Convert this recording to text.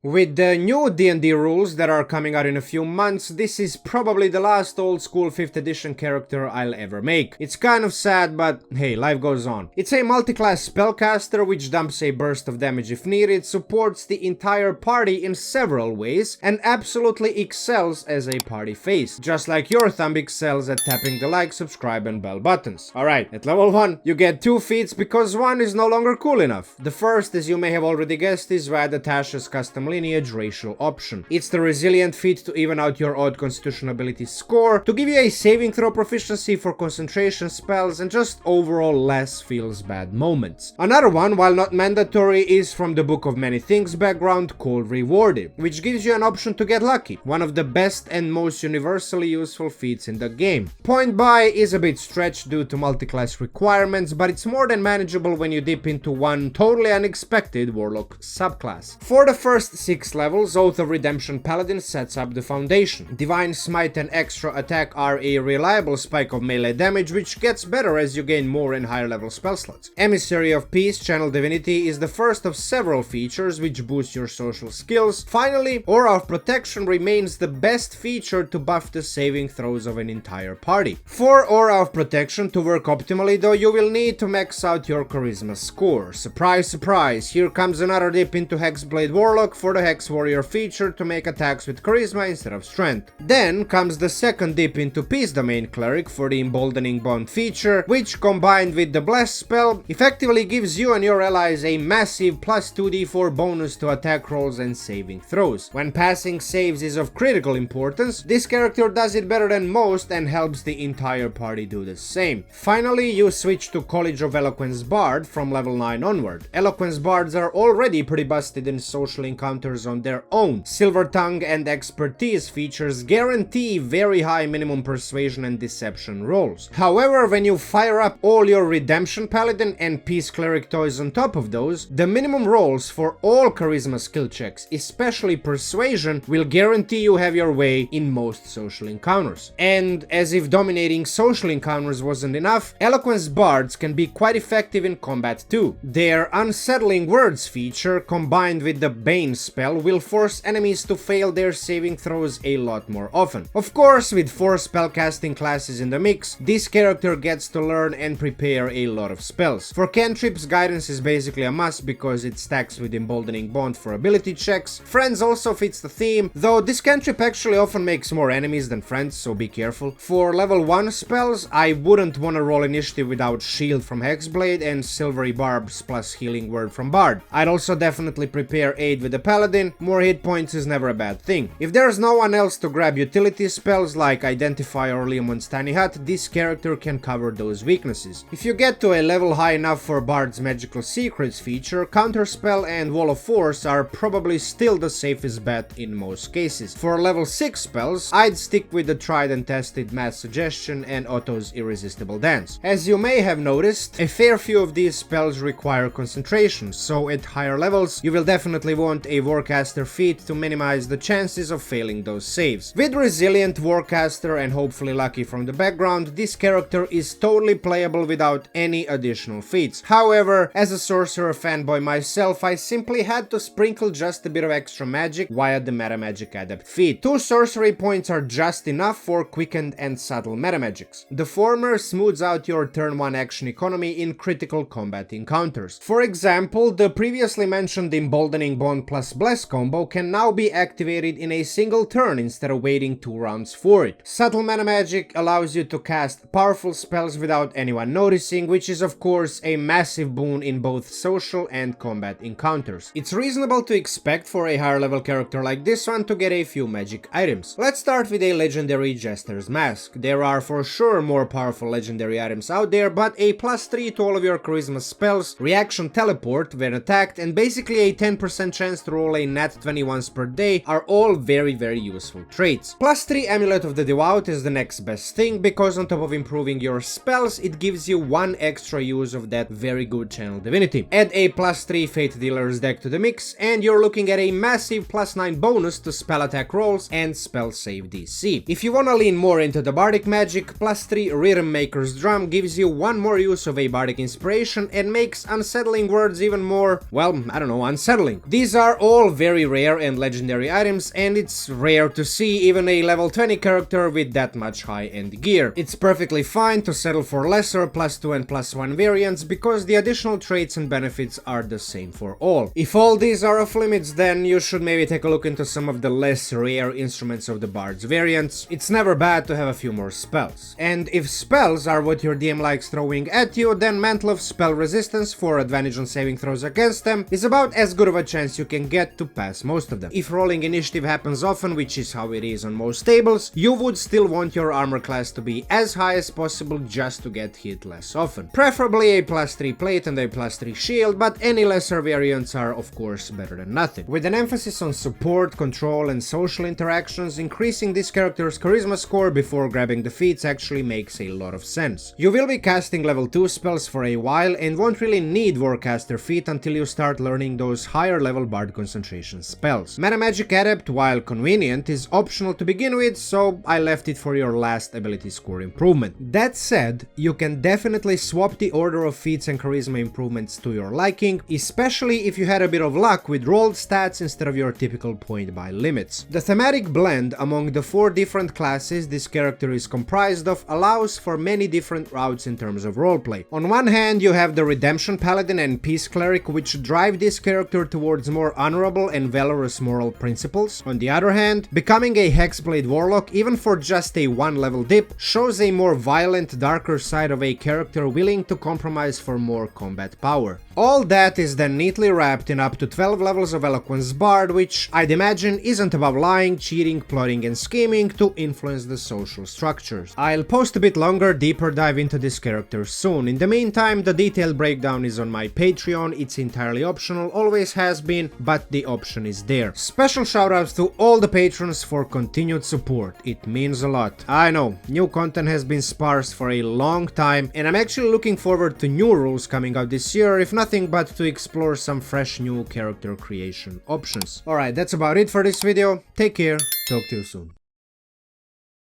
With the new D&D rules that are coming out in a few months, this is probably the last old school 5th edition character I'll ever make. It's kind of sad, but hey, life goes on. It's a multi-class spellcaster which dumps a burst of damage if needed, supports the entire party in several ways, and absolutely excels as a party face, just like your thumb excels at tapping the like, subscribe and bell buttons. Alright, at level 1, you get 2 feats because 1 is no longer cool enough. The first, as you may have already guessed, is via Tasha's custom lineage racial option. It's the resilient feat to even out your odd constitution ability score, to give you a saving throw proficiency for concentration spells and just overall less feels bad moments. Another one, while not mandatory, is from the Book of Many Things background called Rewarded, which gives you an option to get lucky, one of the best and most universally useful feats in the game. Point buy is a bit stretched due to multi-class requirements, but it's more than manageable when you dip into one totally unexpected Warlock subclass. For the first 6 levels, Oath of Redemption Paladin sets up the foundation. Divine Smite and Extra Attack are a reliable spike of melee damage, which gets better as you gain more and higher level spell slots. Emissary of Peace Channel Divinity is the first of several features which boost your social skills. Finally, Aura of Protection remains the best feature to buff the saving throws of an entire party. For Aura of Protection to work optimally though, you will need to max out your Charisma score. Surprise, surprise, here comes another dip into Hexblade Warlock for the Hex Warrior feature to make attacks with Charisma instead of Strength. Then comes the second dip into Peace Domain Cleric for the Emboldening Bond feature, which combined with the Bless spell effectively gives you and your allies a massive plus 2d4 bonus to attack rolls and saving throws. When passing saves is of critical importance, this character does it better than most and helps the entire party do the same. Finally, you switch to College of Eloquence Bard from level 9 onward. Eloquence Bards are already pretty busted in social encounters on their own. Silver Tongue and Expertise features guarantee very high minimum persuasion and deception rolls. However, when you fire up all your Redemption Paladin and Peace Cleric toys on top of those, the minimum rolls for all Charisma skill checks, especially Persuasion, will guarantee you have your way in most social encounters. And as if dominating social encounters wasn't enough, Eloquence Bards can be quite effective in combat too. Their Unsettling Words feature, combined with the Bane spell, will force enemies to fail their saving throws a lot more often. Of course, with 4 spellcasting classes in the mix, this character gets to learn and prepare a lot of spells. For cantrips, Guidance is basically a must because it stacks with Emboldening Bond for ability checks. Friends also fits the theme, though this cantrip actually often makes more enemies than friends, so be careful. For level 1 spells, I wouldn't want to roll initiative without Shield from Hexblade and Silvery Barbs plus Healing Word from Bard. I'd also definitely prepare Aid with the Paladin. More hit points is never a bad thing. If there's no one else to grab utility spells like Identify or Leomon's Tiny Hut, this character can cover those weaknesses. If you get to a level high enough for Bard's Magical Secrets feature, Counterspell and Wall of Force are probably still the safest bet in most cases. For level 6 spells, I'd stick with the tried and tested Mass Suggestion and Otto's Irresistible Dance. As you may have noticed, a fair few of these spells require concentration, so at higher levels, you will definitely want a Warcaster feat to minimize the chances of failing those saves. With Resilient, Warcaster and hopefully Lucky from the background, this character is totally playable without any additional feats. However, as a Sorcerer fanboy myself, I simply had to sprinkle just a bit of extra magic via the Metamagic Adept feat. 2 sorcery points are just enough for Quickened and Subtle Metamagics. The former smooths out your turn 1 action economy in critical combat encounters. For example, the previously mentioned Emboldening Bond plus Bless combo can now be activated in a single turn instead of waiting 2 rounds for it. Subtle Metamagic allows you to cast powerful spells without anyone noticing, which is of course a massive boon in both social and combat encounters. It's reasonable to expect for a higher level character like this one to get a few magic items. Let's start with a legendary Jester's Mask. There are for sure more powerful legendary items out there, but a +3 to all of your charisma spells, reaction teleport when attacked, and basically a 10% chance to roll a nat 20 once per day are all very useful traits. +3 Amulet of the Devout is the next best thing, because on top of improving your spells, it gives you 1 extra use of that very good channel divinity. Add a +3 Fate Dealer's deck to the mix, and you're looking at a massive +9 bonus to spell attack rolls and spell save DC. If you wanna lean more into the bardic magic, +3 Rhythm Maker's Drum gives you 1 more use of a bardic inspiration and makes Unsettling Words even more, well, I don't know, unsettling. These are all all very rare and legendary items, and it's rare to see even a level 20 character with that much high-end gear. It's perfectly fine to settle for lesser +2 and +1 variants because the additional traits and benefits are the same for all. If all these are off limits, then you should maybe take a look into some of the less rare instruments of the Bard's variants. It's never bad to have a few more spells. And if spells are what your DM likes throwing at you, then Mantle of Spell Resistance for advantage on saving throws against them is about as good of a chance you can get to pass most of them. If rolling initiative happens often, which is how it is on most tables, you would still want your armor class to be as high as possible just to get hit less often. Preferably a +3 plate and a +3 shield, but any lesser variants are of course better than nothing. With an emphasis on support, control and social interactions, increasing this character's charisma score before grabbing the feats actually makes a lot of sense. You will be casting level 2 spells for a while and won't really need Warcaster feat until you start learning those higher level Bard concentration spells. Metamagic Adept, while convenient, is optional to begin with, so I left it for your last ability score improvement. That said, you can definitely swap the order of feats and charisma improvements to your liking, especially if you had a bit of luck with rolled stats instead of your typical point buy limits. The thematic blend among the 4 different classes this character is comprised of allows for many different routes in terms of roleplay. On one hand, you have the Redemption Paladin and Peace Cleric, which drive this character towards more honorable and valorous moral principles. On the other hand, becoming a Hexblade Warlock, even for just a 1 level dip, shows a more violent, darker side of a character willing to compromise for more combat power. All that is then neatly wrapped in up to 12 levels of Eloquence Bard, which I'd imagine isn't about lying, cheating, plotting and scheming to influence the social structures. I'll post a bit longer, deeper dive into this character soon. In the meantime, the detailed breakdown is on my Patreon. It's entirely optional, always has been, but the option is there. Special shoutouts to all the patrons for continued support. It means a lot. I know, new content has been sparse for a long time, and I'm actually looking forward to new rules coming out this year, if nothing but to explore some fresh new character creation options. Alright, that's about it for this video. Take care, talk to you soon.